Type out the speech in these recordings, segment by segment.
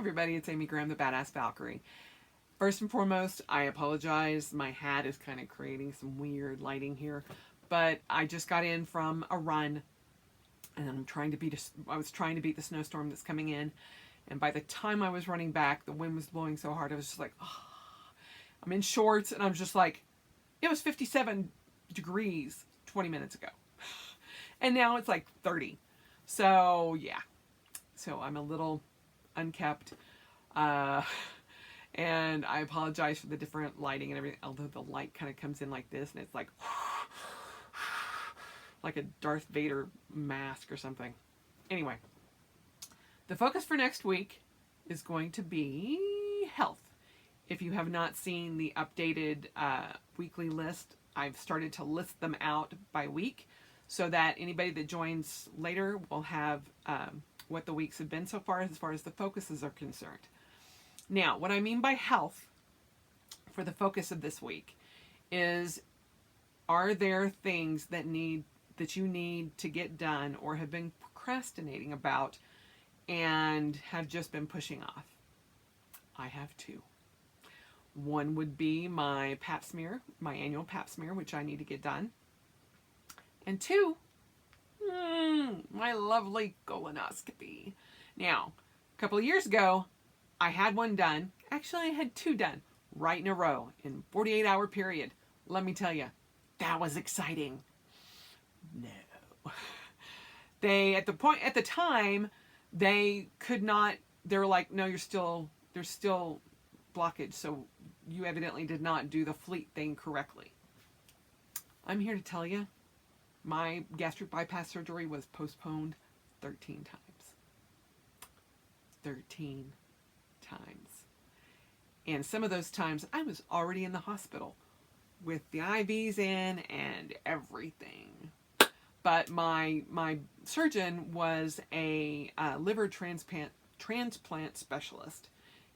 everybody, it's Amy Graham, the Badass Valkyrie. First and foremost, I apologize. My hat is kind of creating some weird lighting here, but I just got in from a run, and I was trying to beat the snowstorm that's coming in, and by the time I was running back, the wind was blowing so hard, I was just like, oh. I'm in shorts, and I'm just like, it was 57 degrees 20 minutes ago, and now it's like 30. So yeah, so I'm a little unkept. And I apologize for the different lighting and everything, although the light kind of comes in like this and it's like a Darth Vader mask or something. Anyway, the focus for next week is going to be health. If you have not seen the updated weekly list, I've started to list them out by week so that anybody that joins later will have what the weeks have been so far as the focuses are concerned. Now, what I mean by health for the focus of this week is, are there things that you need to get done or have been procrastinating about and have just been pushing off? I have two. One would be my pap smear, my annual pap smear, which I need to get done. And two, my lovely colonoscopy. Now, a couple of years ago, I had one done. Actually, I had two done right in a row in 48-hour period. Let me tell you, that was exciting. No. At the time, they could not, they were like, no, there's still blockage. So you evidently did not do the fleet thing correctly. I'm here to tell you, my gastric bypass surgery was postponed 13 times. 13 times. And some of those times I was already in the hospital with the IVs in and everything. But my surgeon was a liver transplant specialist.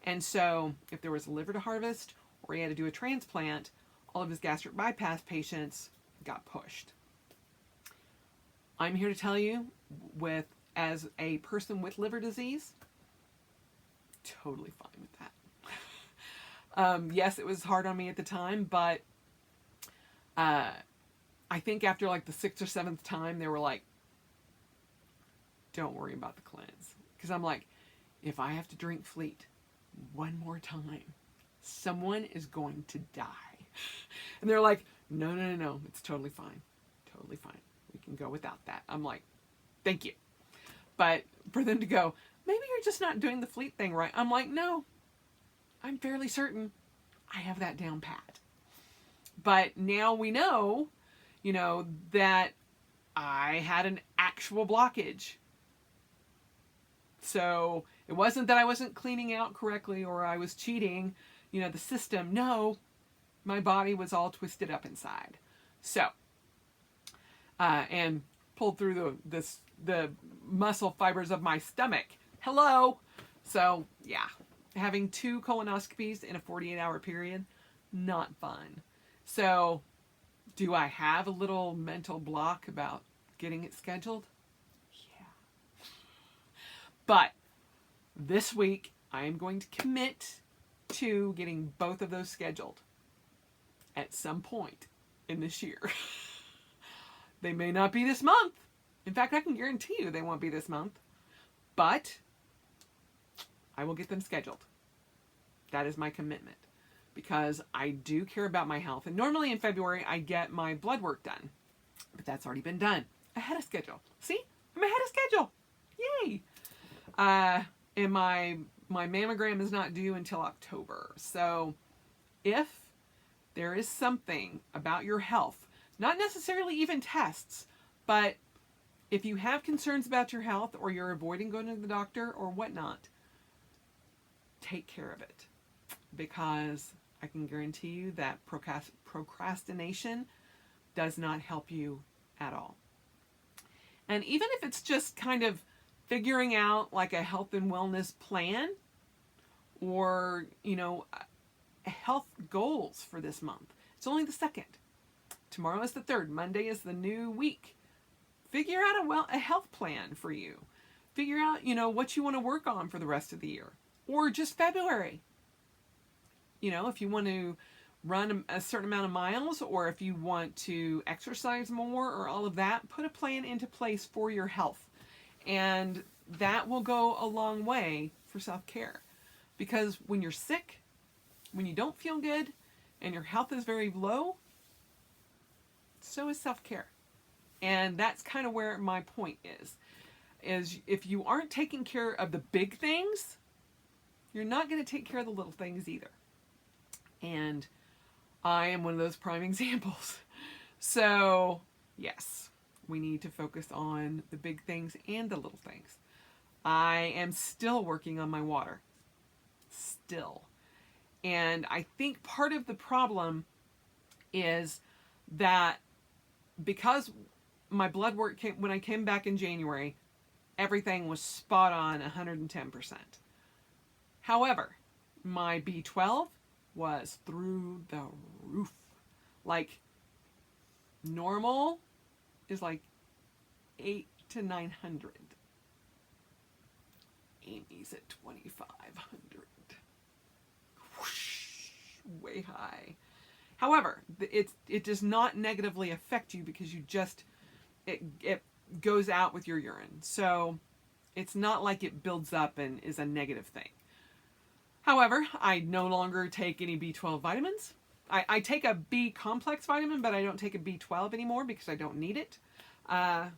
And so if there was a liver to harvest or he had to do a transplant, all of his gastric bypass patients got pushed. I'm here to tell you, as a person with liver disease, totally fine with that. Yes, it was hard on me at the time, but I think after like the 6th or 7th time, they were like, don't worry about the cleanse. Because I'm like, if I have to drink Fleet one more time, someone is going to die. And they're like, no, it's totally fine. Totally fine. We can go without that. I'm like, thank you. But for them to go, maybe you're just not doing the Fleet thing right. I'm like, no, I'm fairly certain I have that down pat. But now we know, that I had an actual blockage. So it wasn't that I wasn't cleaning out correctly or I was cheating, the system. No, my body was all twisted up inside. So, and pulled through the muscle fibers of my stomach. Hello. So yeah, having 2 colonoscopies in a 48-hour period, not fun. So do I have a little mental block about getting it scheduled? Yeah. But this week, I am going to commit to getting both of those scheduled at some point in this year. They may not be this month. In fact, I can guarantee you they won't be this month. But I will get them scheduled. That is my commitment. Because I do care about my health. And normally in February, I get my blood work done. But that's already been done. Ahead of schedule. See? I'm ahead of schedule. Yay! And my mammogram is not due until October. So if there is something about your health, not necessarily even tests, but if you have concerns about your health or you're avoiding going to the doctor or whatnot, take care of it. Because I can guarantee you that procrastination does not help you at all. And even if it's just kind of figuring out like a health and wellness plan or, health goals for this month. It's only the 2nd. Tomorrow is the 3rd. Monday is the new week. Figure out a health plan for you. Figure out, what you want to work on for the rest of the year. or just February. You know, if you want to run a certain amount of miles, or if you want to exercise more, or all of that, put a plan into place for your health. And that will go a long way for self-care. Because when you're sick, when you don't feel good, and your health is very low, so is self-care. And that's kind of where my point is if you aren't taking care of the big things, you're not going to take care of the little things either. And I am one of those prime examples. So, yes, we need to focus on the big things and the little things. I am still working on my water. Still. And I think part of the problem is that because my blood work came, when I came back in January, everything was spot on 110%. However, my B12 was through the roof. Like, normal is like 8 to 900. Amy's at 2,500. Whoosh, way high. However, it does not negatively affect you because you just, it goes out with your urine. So it's not like it builds up and is a negative thing. However, I no longer take any B12 vitamins. I take a B complex vitamin, but I don't take a B12 anymore because I don't need it. But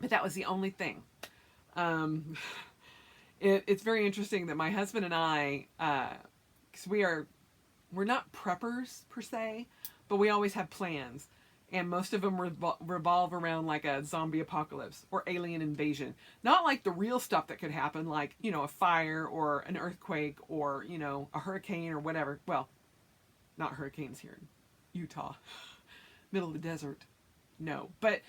that was the only thing. It's very interesting that my husband and I, because we're not preppers per se, but we always have plans. And most of them revolve around like a zombie apocalypse or alien invasion. Not like the real stuff that could happen, like, you know, a fire or an earthquake or, you know, a hurricane or whatever. Well, not hurricanes here in Utah, middle of the desert. No. But,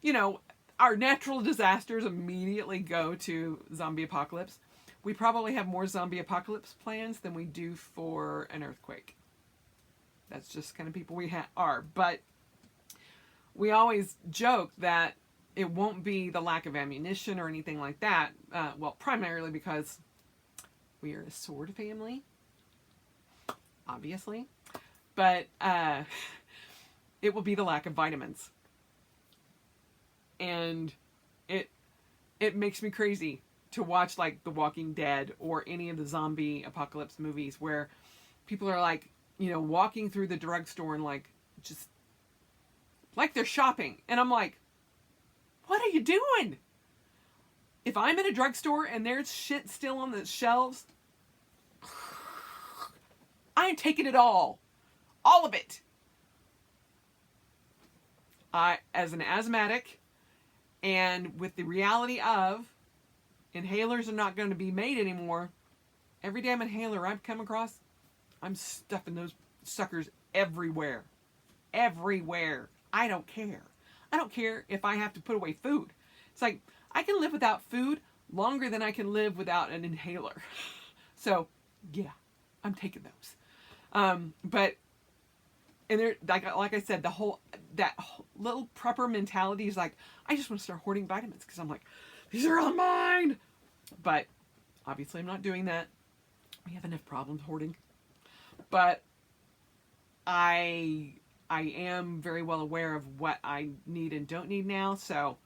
you know, our natural disasters immediately go to zombie apocalypse. We probably have more zombie apocalypse plans than we do for an earthquake. That's just kind of people we are. But we always joke that it won't be the lack of ammunition or anything like that. Well, primarily because we are a sword family, obviously. But it will be the lack of vitamins. And it makes me crazy to watch like The Walking Dead or any of the zombie apocalypse movies where people are like, you know, walking through the drugstore and like just like they're shopping. And I'm like, what are you doing? If I'm in a drugstore and there's shit still on the shelves, I'm taking it all. All of it. As an asthmatic, and with the reality of inhalers are not going to be made anymore, every damn inhaler I've come across, I'm stuffing those suckers everywhere. Everywhere. I don't care. I don't care if I have to put away food. It's like, I can live without food longer than I can live without an inhaler. So, yeah, I'm taking those. But, and there, like I said, that whole little prepper mentality is like, I just want to start hoarding vitamins because I'm like, these are all mine. But obviously I'm not doing that. We have enough problems hoarding. But I am very well aware of what I need and don't need now. So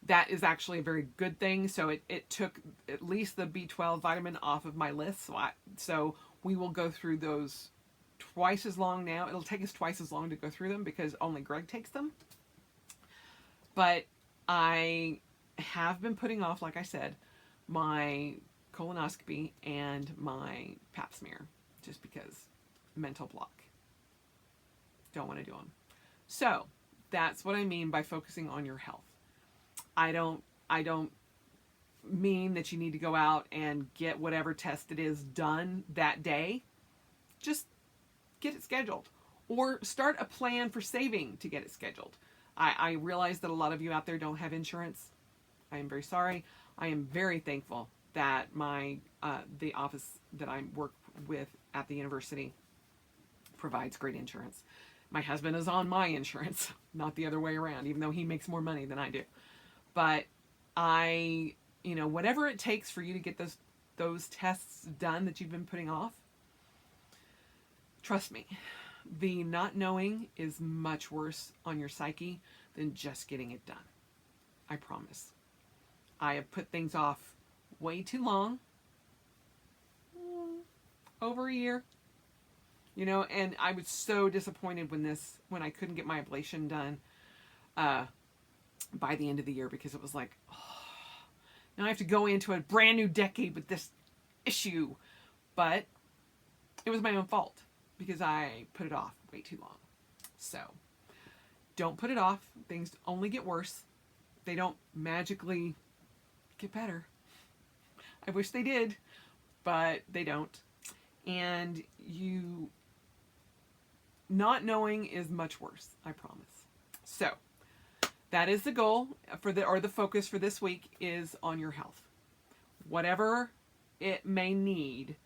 that is actually a very good thing. So it took at least the B12 vitamin off of my list. So we will go through those twice as long now. It'll take us twice as long to go through them because only Greg takes them. But I have been putting off, like I said, my colonoscopy and my pap smear just because mental block. Don't want to do them. So that's what I mean by focusing on your health. I don't mean that you need to go out and get whatever test it is done that day. Just get it scheduled or start a plan for saving to get it scheduled. I realize that a lot of you out there don't have insurance. I am very sorry. I am very thankful that the office that I work with at the university provides great insurance. My husband is on my insurance, not the other way around, even though he makes more money than I do. But whatever it takes for you to get those those tests done that you've been putting off. Trust me, the not knowing is much worse on your psyche than just getting it done. I promise. I have put things off way too long. Over a year. You know, and I was so disappointed when I couldn't get my ablation done by the end of the year, because it was like, oh, now I have to go into a brand new decade with this issue. But it was my own fault because I put it off way too long. So don't put it off. Things only get worse. They don't magically get better. I wish they did, but they don't. And you not knowing is much worse, I promise. So that is the goal the focus for this week is on your health. Whatever it may need.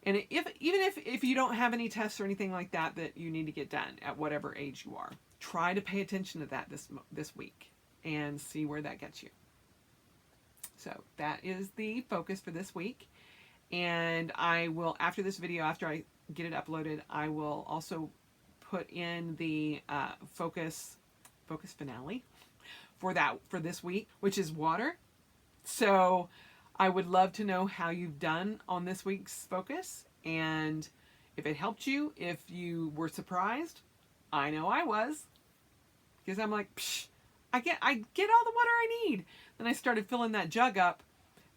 And even if you don't have any tests or anything like that you need to get done at whatever age you are, try to pay attention to that this week and see where that gets you. So that is the focus for this week. And I will, after this video, after I get it uploaded, I will also put in the focus finale for this week, which is water. So I would love to know how you've done on this week's focus, and if it helped you, if you were surprised. I know I was, because I'm like, psh, I get all the water I need. Then I started filling that jug up,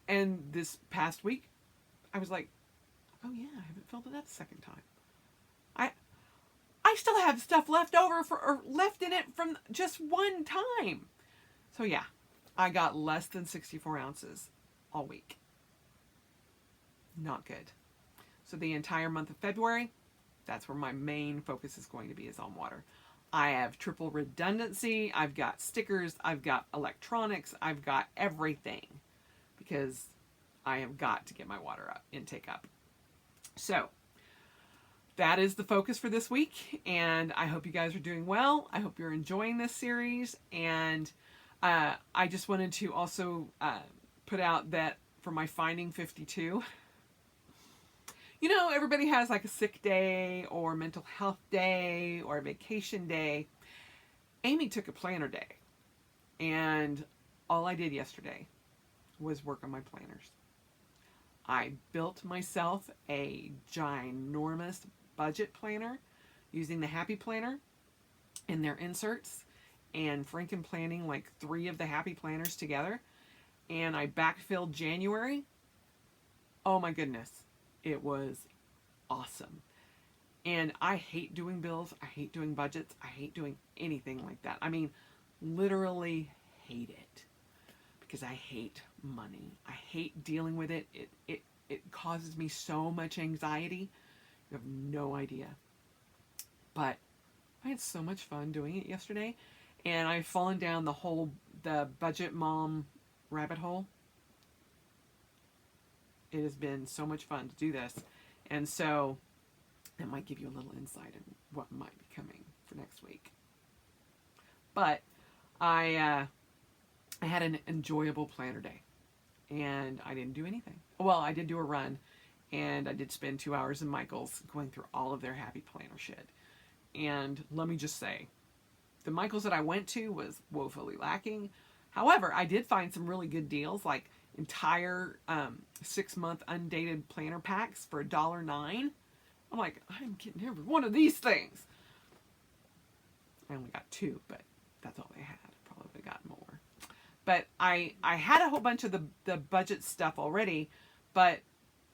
and this past week I was like, oh yeah, I haven't filled it up a second time. I still have stuff left over left in it from just one time. So yeah, I got less than 64 ounces all week. Not good. So the entire month of February, that's where my main focus is going to be, is on water. I have triple redundancy. I've got stickers. I've got electronics. I've got everything, because I have got to get my water intake up. So that is the focus for this week, and I hope you guys are doing well. I hope you're enjoying this series, and I just wanted to also put out that for my Finding 52, you know, everybody has like a sick day or mental health day or a vacation day. Amy took a planner day, and all I did yesterday was work on my planners. I built myself a ginormous budget planner using the Happy Planner and their inserts, and Franken planning like 3 of the Happy Planners together. And I backfilled January. Oh my goodness. It was awesome. And I hate doing bills. I hate doing budgets. I hate doing anything like that. I mean, literally hate it, because I hate money. I hate dealing with it. It causes me so much anxiety. You have no idea. But I had so much fun doing it yesterday, and I've fallen down the budget mom rabbit hole. It has been so much fun to do this, and so it might give you a little insight in what might be coming for next week. But I had an enjoyable planner day, and I didn't do anything. Well, I did do a run, and I did spend 2 hours in Michael's going through all of their Happy Planner shit. And let me just say, the Michael's that I went to was woefully lacking. However, I did find some really good deals, like entire 6-month undated planner packs for $1.09. I'm like, I'm getting every one of these things. I only got 2, but that's all they had. I probably would have gotten more. But I had a whole bunch of the budget stuff already, but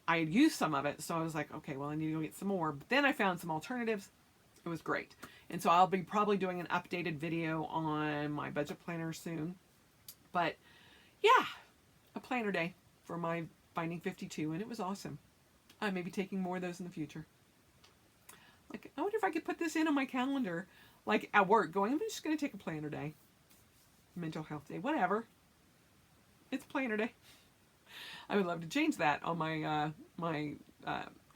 I had used some of it, so I was like, okay, well, I need to go get some more. But then I found some alternatives. It was great. And so I'll be probably doing an updated video on my budget planner soon. But yeah, a planner day for my Finding 52, and it was awesome. I may be taking more of those in the future. Like, I wonder if I could put this in on my calendar, like at work, going, I'm just going to take a planner day. Mental health day, whatever. It's planner day. I would love to change that on my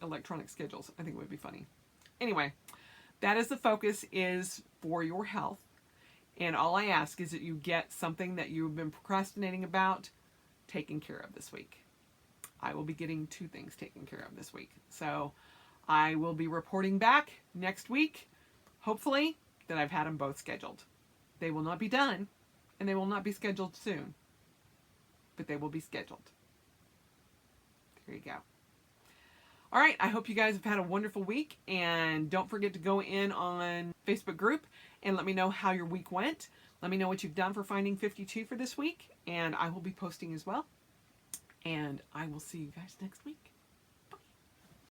electronic schedules. I think it would be funny. Anyway, that is the focus, is for your health. And all I ask is that you get something that you've been procrastinating about taken care of this week. I will be getting 2 things taken care of this week. So I will be reporting back next week, hopefully, that I've had them both scheduled. They will not be done, and they will not be scheduled soon, but they will be scheduled. There you go. All right, I hope you guys have had a wonderful week, and don't forget to go in on Facebook group and let me know how your week went. Let me know what you've done for Finding 52 for this week, and I will be posting as well. And I will see you guys next week.